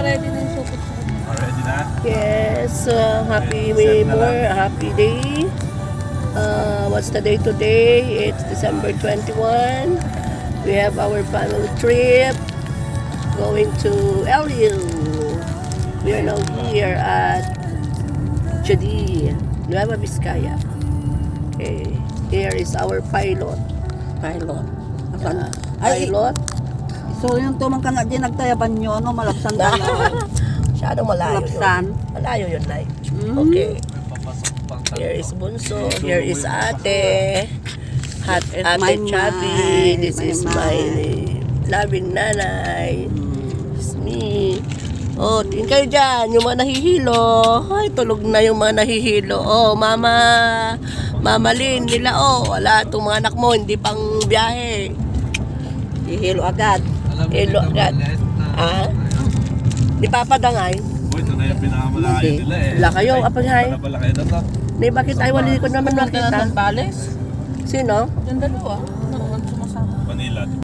naka-ready na yung supot sa kanya. Ready na? Yes, happy day. What's the day today? It's December 21. We have our family trip going to LU. We are now here at Chedi, Nueva Vizcaya. Okay, here is our pilot. Pilot. So yung tumang ka nga dyan, nagtayaban nyo, no? Malapsan ka na. Masyadong malayo Malapsan. yun. Malayo yun, Nay. Okay. Here is Bunso. Here is Ate. Ate my Chubby. This my is my. my loving nanay. It's me. Oh, tingin kayo dyan. Yung mga nahihilo. Ay, tulog na yung mga nahihilo. Oh, Mama Lynn nila. Oh, wala itong mga anak mo. Hindi pang biyahe. Ihilo agad. Hilo agad. Ah? Di papadangay. Uy, ito na yung pinakamalayo nila eh. Wala kayo, apaghay. Wala pala kayo na to. Di bakit ay wali ko naman Pumunta na nakita? ng Bales. Sino? Yung dalawa. Noon sumasama. Manila.